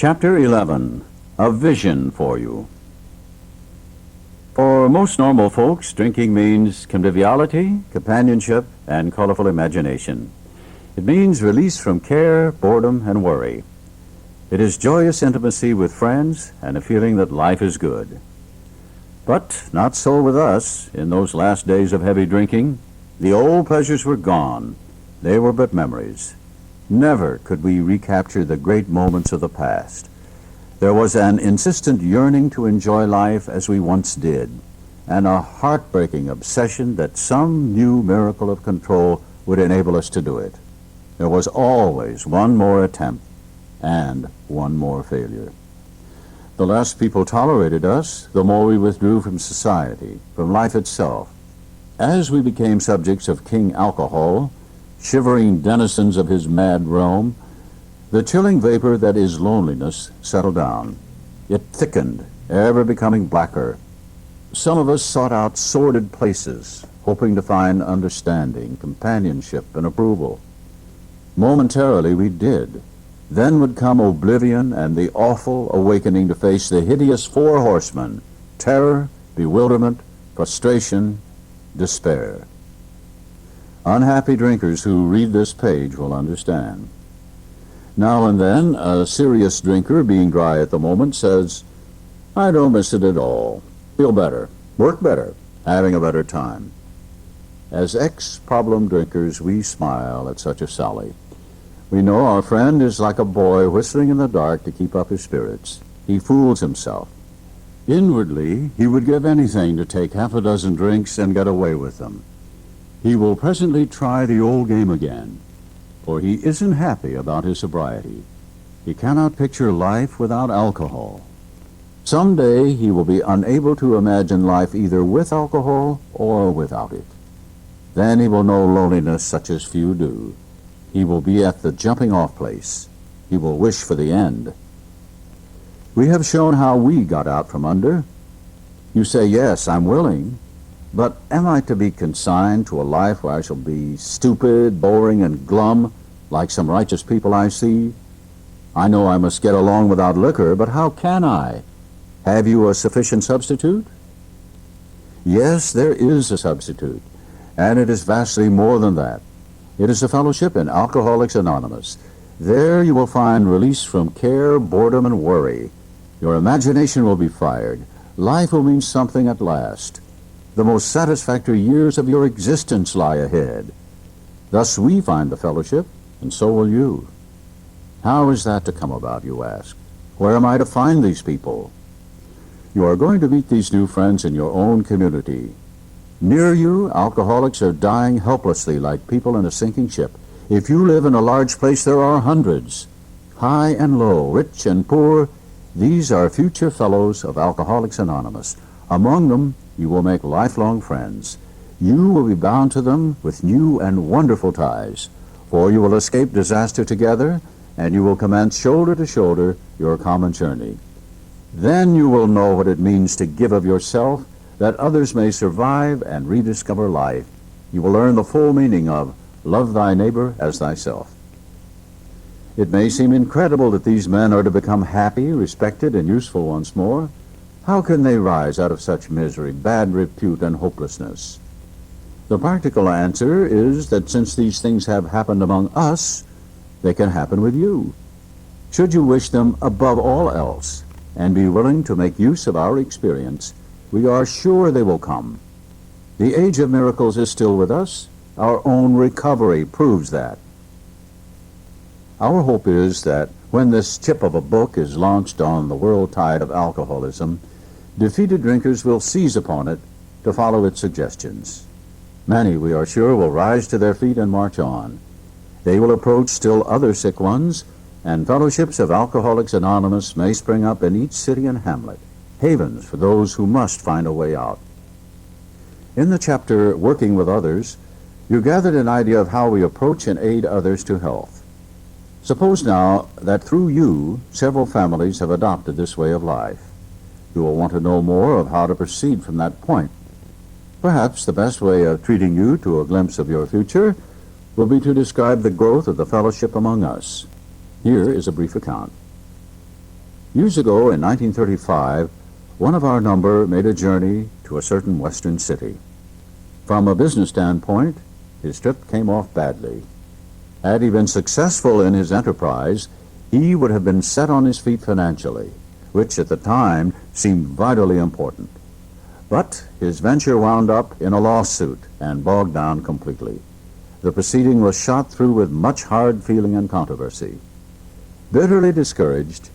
Chapter 11, A Vision for You. For most normal folks, drinking means conviviality, companionship, and colorful imagination. It means release from care, boredom, and worry. It is joyous intimacy with friends and a feeling that life is good. But not so with us. In those last days of heavy drinking, the old pleasures were gone. They were but memories. Never could we recapture the great moments of the past. There was an insistent yearning to enjoy life as we once did, and a heartbreaking obsession that some new miracle of control would enable us to do it. There was always one more attempt and one more failure. The less people tolerated us, the more we withdrew from society, from life itself. As we became subjects of King Alcohol, shivering denizens of his mad realm, the chilling vapor that is loneliness settled down. It thickened, ever becoming blacker. Some of us sought out sordid places, hoping to find understanding, companionship, and approval. Momentarily we did. Then would come oblivion and the awful awakening to face the hideous four horsemen: terror, bewilderment, frustration, despair. Unhappy drinkers who read this page will understand. Now and then, a serious drinker, being dry at the moment, says, "I don't miss it at all. Feel better, work better, having a better time." As ex-problem drinkers, we smile at such a sally. We know our friend is like a boy whistling in the dark to keep up his spirits. He fools himself. Inwardly, he would give anything to take half a dozen drinks and get away with them. He will presently try the old game again, for he isn't happy about his sobriety. He cannot picture life without alcohol. Someday he will be unable to imagine life either with alcohol or without it. Then he will know loneliness such as few do. He will be at the jumping-off place. He will wish for the end. We have shown how we got out from under. You say, "Yes, I'm willing. But am I to be consigned to a life where I shall be stupid, boring, and glum, like some righteous people I see? I know I must get along without liquor, but how can I? Have you a sufficient substitute?" Yes, there is a substitute, and it is vastly more than that. It is a fellowship in Alcoholics Anonymous. There you will find release from care, boredom, and worry. Your imagination will be fired. Life will mean something at last. The most satisfactory years of your existence lie ahead. Thus we find the fellowship, and so will you. How is that to come about, you ask? Where am I to find these people? You are going to meet these new friends in your own community. Near you, alcoholics are dying helplessly like people in a sinking ship. If you live in a large place, there are hundreds. High and low, rich and poor, these are future fellows of Alcoholics Anonymous. Among them, you will make lifelong friends. You will be bound to them with new and wonderful ties, for you will escape disaster together, and you will commence shoulder to shoulder your common journey. Then you will know what it means to give of yourself, that others may survive and rediscover life. You will learn the full meaning of love thy neighbor as thyself. It may seem incredible that these men are to become happy, respected, and useful once more. How can they rise out of such misery, bad repute, and hopelessness? The practical answer is that since these things have happened among us, they can happen with you. Should you wish them above all else, and be willing to make use of our experience, we are sure they will come. The age of miracles is still with us. Our own recovery proves that. Our hope is that when this chip of a book is launched on the world tide of alcoholism, defeated drinkers will seize upon it to follow its suggestions. Many, we are sure, will rise to their feet and march on. They will approach still other sick ones, and fellowships of Alcoholics Anonymous may spring up in each city and hamlet, havens for those who must find a way out. In the chapter, Working with Others, you gathered an idea of how we approach and aid others to health. Suppose now that through you, several families have adopted this way of life. You will want to know more of how to proceed from that point. Perhaps the best way of treating you to a glimpse of your future will be to describe the growth of the fellowship among us. Here is a brief account. Years ago, in 1935, one of our number made a journey to a certain western city. From a business standpoint, his trip came off badly. Had he been successful in his enterprise, he would have been set on his feet financially, which at the time seemed vitally important. But his venture wound up in a lawsuit and bogged down completely. The proceeding was shot through with much hard feeling and controversy. Bitterly discouraged,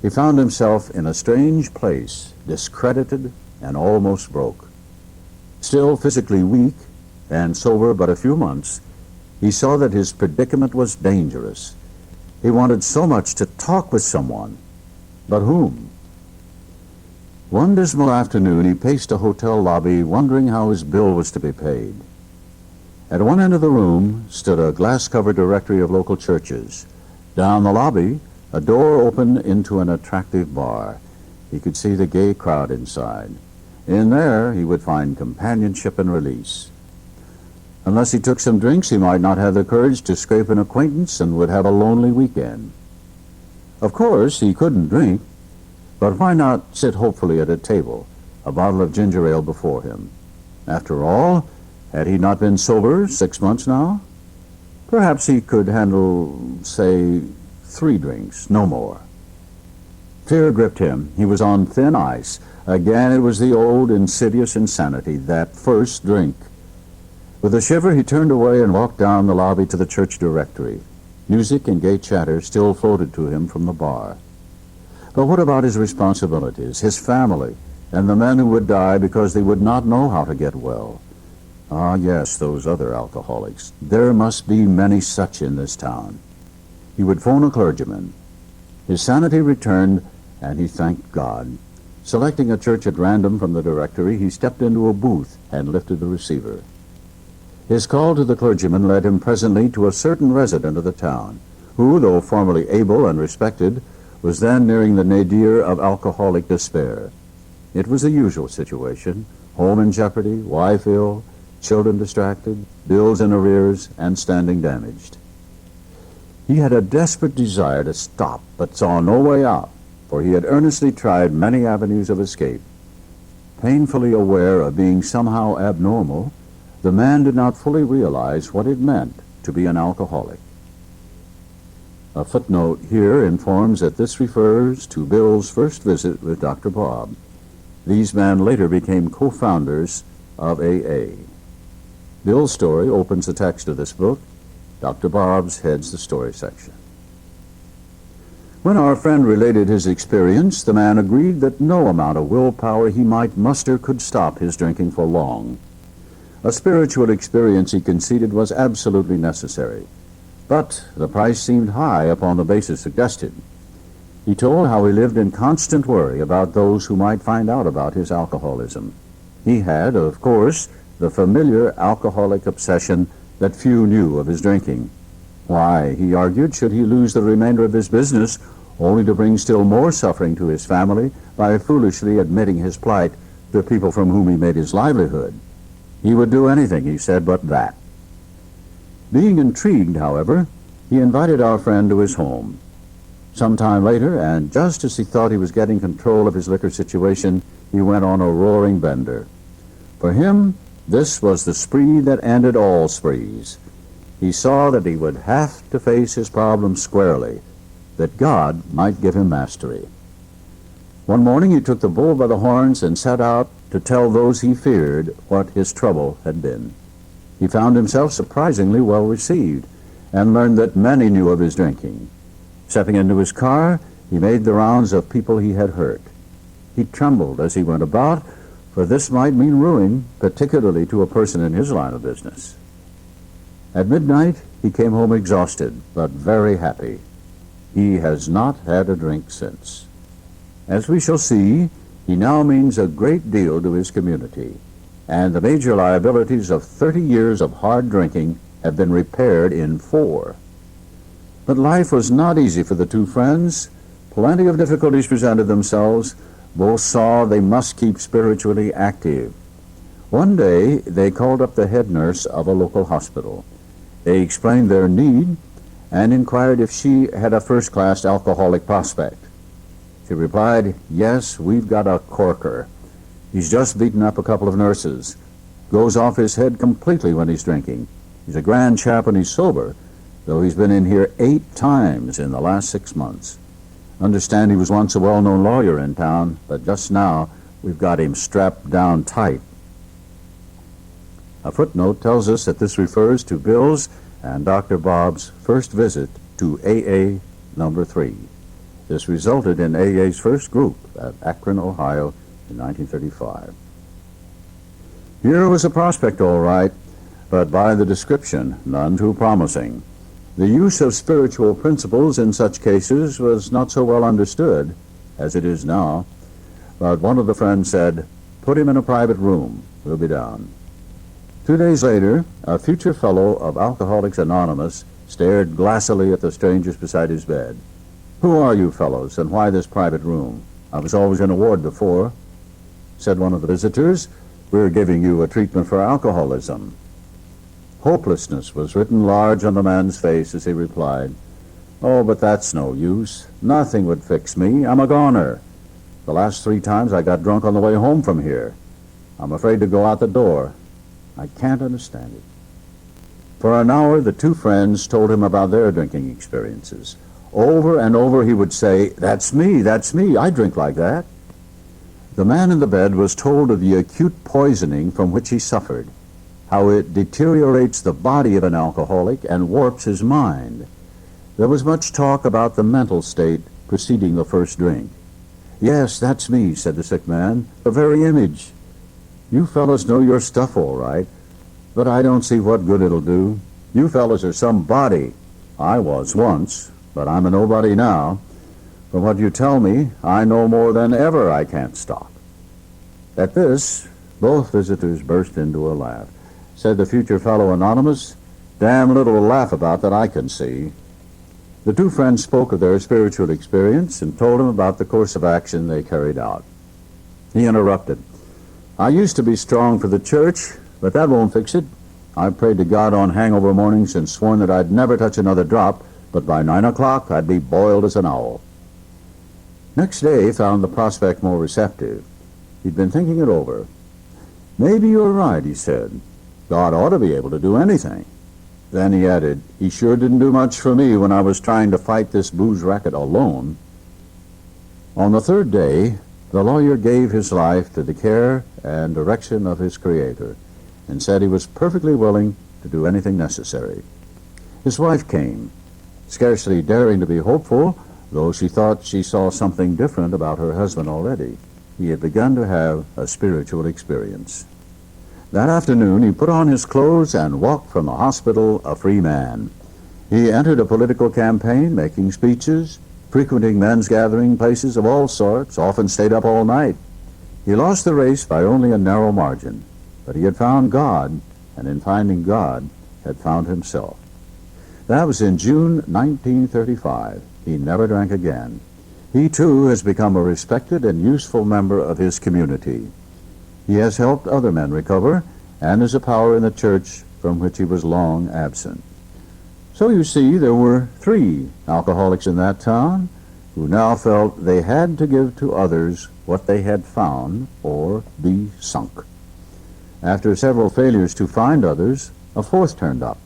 he found himself in a strange place, discredited and almost broke. Still physically weak and sober but a few months, he saw that his predicament was dangerous. He wanted so much to talk with someone, but whom? One dismal afternoon, he paced a hotel lobby wondering how his bill was to be paid. At one end of the room stood a glass-covered directory of local churches. Down the lobby, a door opened into an attractive bar. He could see the gay crowd inside. In there, he would find companionship and release. Unless he took some drinks, he might not have the courage to scrape an acquaintance and would have a lonely weekend. Of course, he couldn't drink, but why not sit hopefully at a table, a bottle of ginger ale before him? After all, had he not been sober 6 months now? Perhaps he could handle, say, 3 drinks, no more. Fear gripped him. He was on thin ice. Again, it was the old insidious insanity, that first drink. With a shiver, he turned away and walked down the lobby to the church directory. Music and gay chatter still floated to him from the bar. But what about his responsibilities, his family, and the men who would die because they would not know how to get well? Ah, yes, those other alcoholics. There must be many such in this town. He would phone a clergyman. His sanity returned, and he thanked God. Selecting a church at random from the directory, he stepped into a booth and lifted the receiver. His call to the clergyman led him presently to a certain resident of the town, who, though formerly able and respected, was then nearing the nadir of alcoholic despair. It was the usual situation: home in jeopardy, wife ill, children distracted, bills in arrears, and standing damaged. He had a desperate desire to stop, but saw no way out, for he had earnestly tried many avenues of escape. Painfully aware of being somehow abnormal, the man did not fully realize what it meant to be an alcoholic. A footnote here informs that this refers to Bill's first visit with Dr. Bob. These men later became co-founders of AA. Bill's story opens the text of this book. Dr. Bob's heads the story section. When our friend related his experience, the man agreed that no amount of willpower he might muster could stop his drinking for long. A spiritual experience, he conceded, was absolutely necessary, but the price seemed high upon the basis suggested. He told how he lived in constant worry about those who might find out about his alcoholism. He had, of course, the familiar alcoholic obsession that few knew of his drinking. Why, he argued, should he lose the remainder of his business only to bring still more suffering to his family by foolishly admitting his plight to people from whom he made his livelihood? He would do anything, he said, but that. Being intrigued, however, he invited our friend to his home. Some time later, and just as he thought he was getting control of his liquor situation, he went on a roaring bender. For him, this was the spree that ended all sprees. He saw that he would have to face his problem squarely, that God might give him mastery. One morning he took the bull by the horns and set out to tell those he feared what his trouble had been. He found himself surprisingly well received, and learned that many knew of his drinking. Stepping into his car, he made the rounds of people he had hurt. He trembled as he went about, for this might mean ruin, particularly to a person in his line of business. At midnight, he came home exhausted, but very happy. He has not had a drink since. As we shall see, he now means a great deal to his community, and the major liabilities of 30 years of hard drinking have been repaired in 4. But life was not easy for the two friends. Plenty of difficulties presented themselves. Both saw they must keep spiritually active. One day, they called up the head nurse of a local hospital. They explained their need and inquired if she had a first-class alcoholic prospect. She replied, "Yes, we've got a corker. He's just beaten up a couple of nurses. Goes off his head completely when he's drinking. He's a grand chap when he's sober, though he's been in here 8 times in the last 6 months. Understand he was once a well-known lawyer in town, but just now we've got him strapped down tight." A footnote tells us that this refers to Bill's and Dr. Bob's first visit to AA number 3. This resulted in AA's first group at Akron, Ohio in 1935. Here was a prospect, all right, but by the description, none too promising. The use of spiritual principles in such cases was not so well understood as it is now, but one of the friends said, "Put him in a private room. We'll be down." 2 days later, a future fellow of Alcoholics Anonymous stared glassily at the strangers beside his bed. "Who are you fellows, and why this private room? I was always in a ward before." Said one of the visitors, "We're giving you a treatment for alcoholism." Hopelessness was written large on the man's face as he replied, "Oh, but that's no use. Nothing would fix me. I'm a goner. The last 3 times I got drunk on the way home from here. I'm afraid to go out the door. I can't understand it." For an hour, the 2 friends told him about their drinking experiences. Over and over he would say, that's me, I drink like that." The man in the bed was told of the acute poisoning from which he suffered, how it deteriorates the body of an alcoholic and warps his mind. There was much talk about the mental state preceding the first drink. "Yes, that's me," said the sick man, "the very image. You fellows know your stuff all right, but I don't see what good it'll do. You fellows are somebody. I was once, but I'm a nobody now. From what you tell me, I know more than ever I can't stop." At this, both visitors burst into a laugh. Said the future fellow anonymous, "Damn little to laugh about that I can see." The 2 friends spoke of their spiritual experience and told him about the course of action they carried out. He interrupted, "I used to be strong for the church, but that won't fix it. I've prayed to God on hangover mornings and sworn that I'd never touch another drop, but by 9 o'clock I'd be boiled as an owl." Next day found the prospect more receptive. He'd been thinking it over. "Maybe you're right," he said. "God ought to be able to do anything." Then he added, "He sure didn't do much for me when I was trying to fight this booze racket alone." On the 3rd day, the lawyer gave his life to the care and direction of his Creator and said he was perfectly willing to do anything necessary. His wife came, scarcely daring to be hopeful, though she thought she saw something different about her husband already. He had begun to have a spiritual experience. That afternoon he put on his clothes and walked from the hospital a free man. He entered a political campaign, making speeches, frequenting men's gathering places of all sorts, often stayed up all night. He lost the race by only a narrow margin, but he had found God, and in finding God, had found himself. That was in June 1935. He never drank again. He, too, has become a respected and useful member of his community. He has helped other men recover and is a power in the church from which he was long absent. So you see, there were 3 alcoholics in that town who now felt they had to give to others what they had found or be sunk. After several failures to find others, a 4th turned up.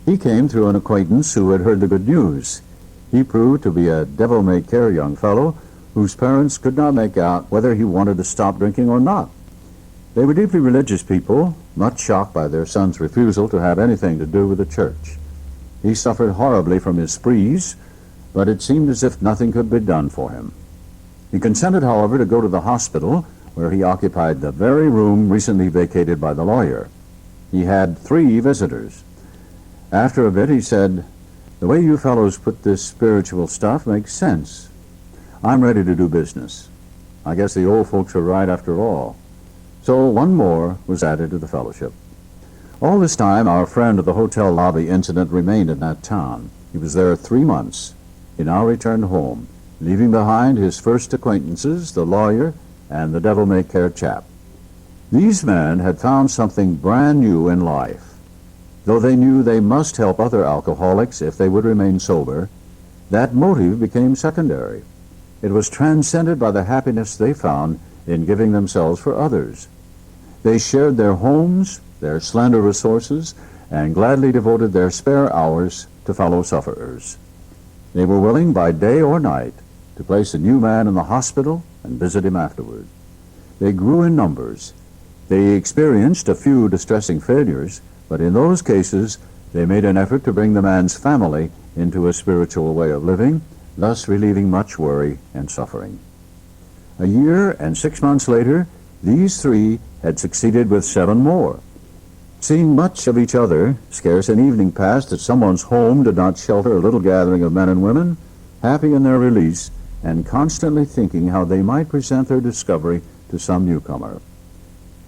He came through an acquaintance who had heard the good news. He proved to be a devil-may-care young fellow whose parents could not make out whether he wanted to stop drinking or not. They were deeply religious people, much shocked by their son's refusal to have anything to do with the church. He suffered horribly from his sprees, but it seemed as if nothing could be done for him. He consented, however, to go to the hospital, where he occupied the very room recently vacated by the lawyer. He had 3 visitors. After a bit, he said, "The way you fellows put this spiritual stuff makes sense. I'm ready to do business. I guess the old folks are right after all." So 1 more was added to the fellowship. All this time, our friend of the hotel lobby incident remained in that town. He was there 3 months. He now returned home, leaving behind his first acquaintances, the lawyer and the devil-may-care chap. These men had found something brand new in life. Though they knew they must help other alcoholics if they would remain sober, that motive became secondary. It was transcended by the happiness they found in giving themselves for others. They shared their homes, their slender resources, and gladly devoted their spare hours to fellow sufferers. They were willing by day or night to place a new man in the hospital and visit him afterward. They grew in numbers. They experienced a few distressing failures, but in those cases they made an effort to bring the man's family into a spiritual way of living, thus relieving much worry and suffering. A year and 6 months later, these three had succeeded with 7 more. Seeing much of each other, scarce an evening passed that someone's home did not shelter a little gathering of men and women, happy in their release and constantly thinking how they might present their discovery to some newcomer.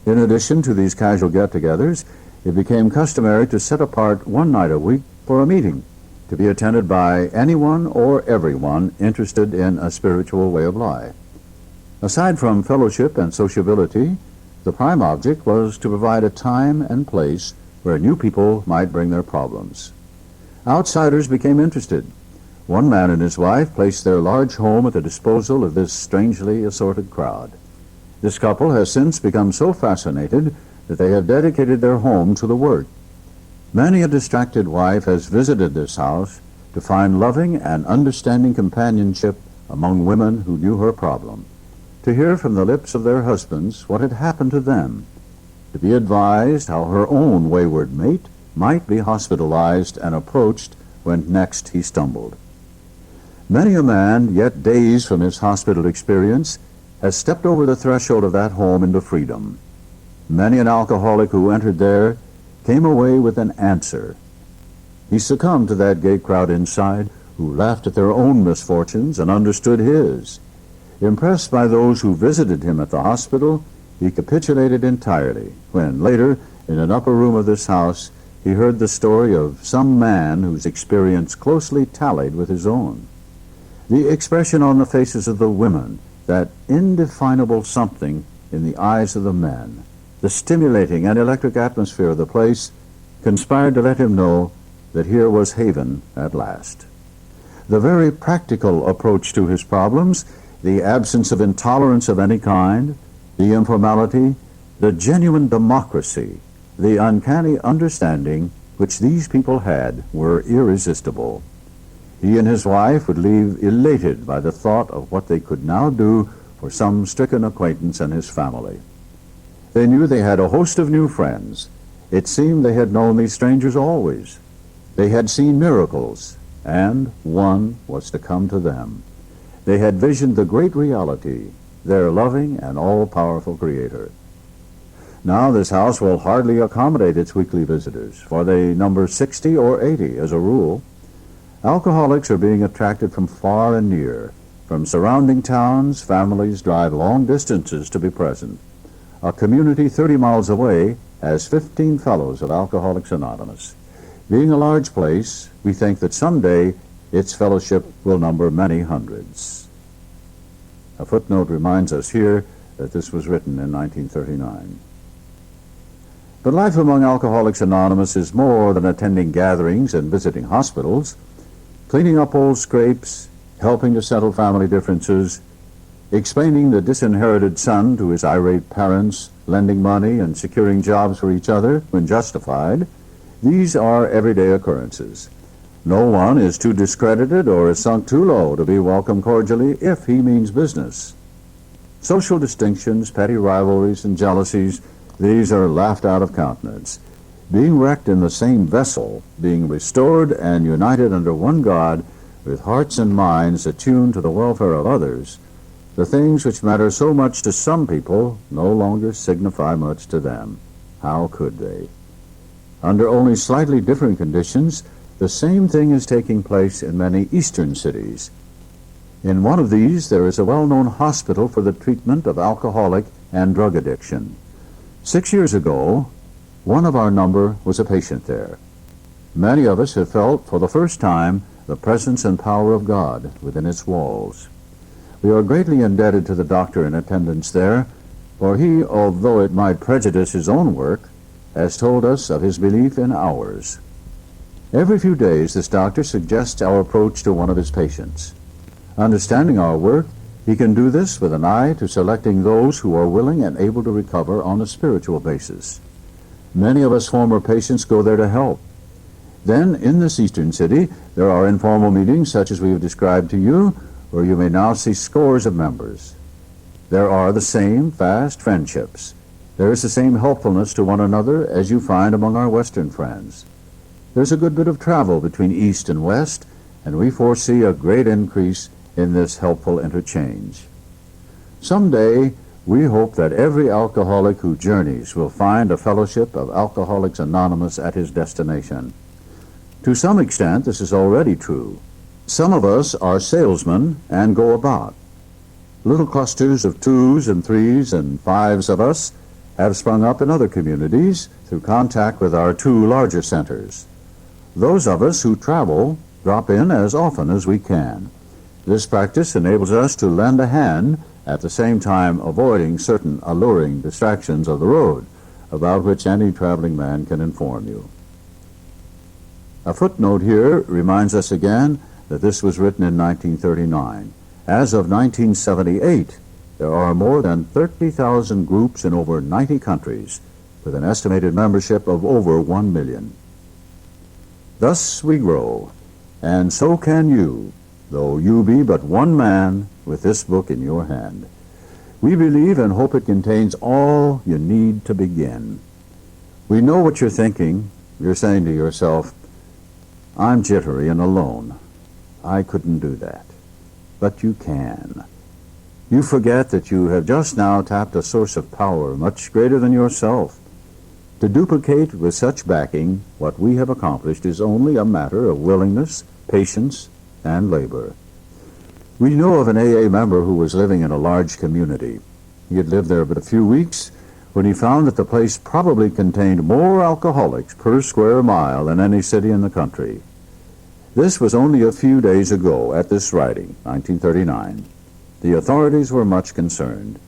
In addition to these casual get-togethers, it became customary to set apart one night a week for a meeting, to be attended by anyone or everyone interested in a spiritual way of life. Aside from fellowship and sociability, the prime object was to provide a time and place where new people might bring their problems. Outsiders became interested. One man and his wife placed their large home at the disposal of this strangely assorted crowd. This couple has since become so fascinated that they have dedicated their home to the work. Many a distracted wife has visited this house to find loving and understanding companionship among women who knew her problem, to hear from the lips of their husbands what had happened to them, to be advised how her own wayward mate might be hospitalized and approached when next he stumbled. Many a man, yet days from his hospital experience, has stepped over the threshold of that home into freedom. Many an alcoholic who entered there came away with an answer. He succumbed to that gay crowd inside who laughed at their own misfortunes and understood his. Impressed by those who visited him at the hospital, he capitulated entirely when, later, in an upper room of this house, he heard the story of some man whose experience closely tallied with his own. The expression on the faces of the women, that indefinable something in the eyes of the men, the stimulating and electric atmosphere of the place, conspired to let him know that here was haven at last. The very practical approach to his problems, the absence of intolerance of any kind, the informality, the genuine democracy, the uncanny understanding which these people had were irresistible. He and his wife would leave elated by the thought of what they could now do for some stricken acquaintance and his family. They knew they had a host of new friends. It seemed they had known these strangers always. They had seen miracles, and one was to come to them. They had visioned the great reality, their loving and all-powerful Creator. Now this house will hardly accommodate its weekly visitors, for they number 60 or 80 as a rule. Alcoholics are being attracted from far and near. From surrounding towns, families drive long distances to be present. A community 30 miles away has 15 fellows of Alcoholics Anonymous. Being a large place, we think that someday its fellowship will number many hundreds. A footnote reminds us here that this was written in 1939. But life among Alcoholics Anonymous is more than attending gatherings and visiting hospitals. Cleaning up old scrapes, helping to settle family differences, explaining the disinherited son to his irate parents, lending money and securing jobs for each other when justified, these are everyday occurrences. No one is too discredited or is sunk too low to be welcomed cordially if he means business. Social distinctions, petty rivalries, and jealousies, these are laughed out of countenance. Being wrecked in the same vessel, being restored and united under one God, with hearts and minds attuned to the welfare of others, the things which matter so much to some people no longer signify much to them. How could they? Under only slightly different conditions, the same thing is taking place in many eastern cities. In one of these, there is a well-known hospital for the treatment of alcoholic and drug addiction. 6 years ago, one of our number was a patient there. Many of us have felt for the first time the presence and power of God within its walls. We are greatly indebted to the doctor in attendance there, for he, although it might prejudice his own work, has told us of his belief in ours. Every few days, this doctor suggests our approach to one of his patients. Understanding our work, He can do this with an eye to selecting those who are willing and able to recover on a spiritual basis. Many of us former patients go there to help. Then, in this eastern city, there are informal meetings such as we have described to you, where you may now see scores of members. There are the same fast friendships. There is the same helpfulness to one another as you find among our Western friends. There's a good bit of travel between East and West, and we foresee a great increase in this helpful interchange. Someday, we hope that every alcoholic who journeys will find a fellowship of Alcoholics Anonymous at his destination. To some extent, this is already true. Some of us are salesmen and go about. Little clusters of 2s and 3s and 5s of us have sprung up in other communities through contact with our 2 larger centers. Those of us who travel drop in as often as we can. This practice enables us to lend a hand, at the same time avoiding certain alluring distractions of the road, about which any traveling man can inform you. A footnote here reminds us again that this was written in 1939. As of 1978, there are more than 30,000 groups in over 90 countries, with an estimated membership of over 1 million. Thus we grow, and so can you, though you be but one man with this book in your hand. We believe and hope it contains all you need to begin. We know what you're thinking. You're saying to yourself, I'm jittery and alone. I couldn't do that. But you can. You forget that you have just now tapped a source of power much greater than yourself. To duplicate with such backing what we have accomplished is only a matter of willingness, patience, and labor. We know of an AA member who was living in a large community. He had lived there but a few weeks when he found that the place probably contained more alcoholics per square mile than any city in the country. This was only a few days ago at this writing, 1939. The authorities were much concerned.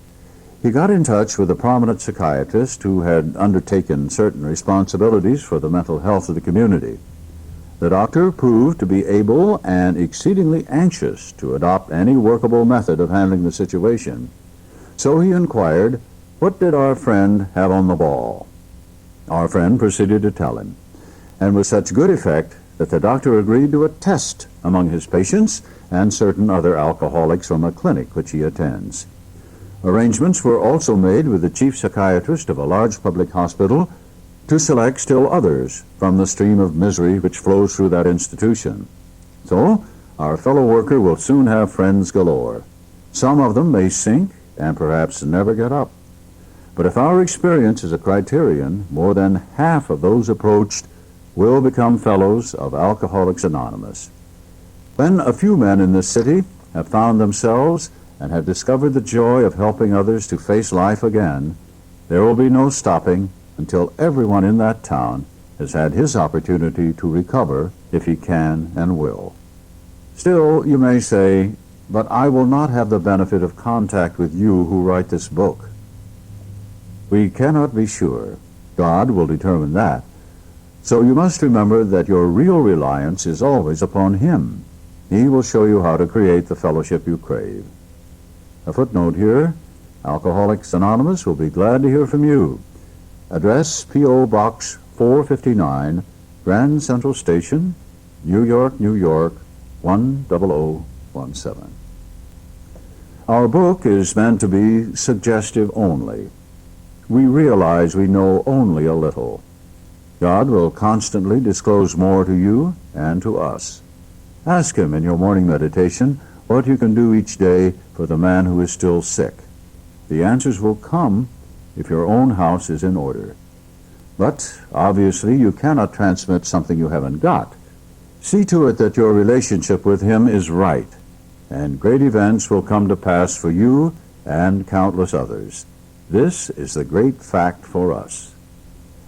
He got in touch with a prominent psychiatrist who had undertaken certain responsibilities for the mental health of the community. The doctor proved to be able and exceedingly anxious to adopt any workable method of handling the situation. So he inquired, what did our friend have on the ball? Our friend proceeded to tell him, and with such good effect that the doctor agreed to a test among his patients and certain other alcoholics from a clinic which he attends. Arrangements were also made with the chief psychiatrist of a large public hospital to select still others from the stream of misery which flows through that institution. So, our fellow worker will soon have friends galore. Some of them may sink and perhaps never get up. But if our experience is a criterion, more than half of those approached will become fellows of Alcoholics Anonymous. When a few men in this city have found themselves and have discovered the joy of helping others to face life again, there will be no stopping until everyone in that town has had his opportunity to recover if he can and will. Still, you may say, but I will not have the benefit of contact with you who write this book. We cannot be sure. God will determine that. So you must remember that your real reliance is always upon Him. He will show you how to create the fellowship you crave. A footnote here, Alcoholics Anonymous will be glad to hear from you. Address P.O. Box 459, Grand Central Station, New York, New York, 10017. Our book is meant to be suggestive only. We realize we know only a little. God will constantly disclose more to you and to us. Ask Him in your morning meditation what you can do each day for the man who is still sick. The answers will come if your own house is in order. But obviously you cannot transmit something you haven't got. See to it that your relationship with Him is right, and great events will come to pass for you and countless others. This is the great fact for us.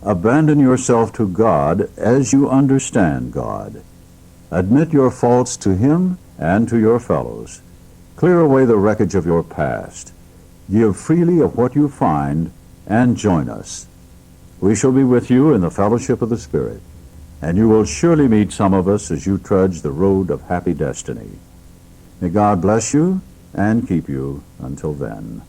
Abandon yourself to God as you understand God. Admit your faults to Him and to your fellows. Clear away the wreckage of your past. Give freely of what you find and join us. We shall be with you in the fellowship of the Spirit, and you will surely meet some of us as you trudge the road of happy destiny. May God bless you and keep you until then.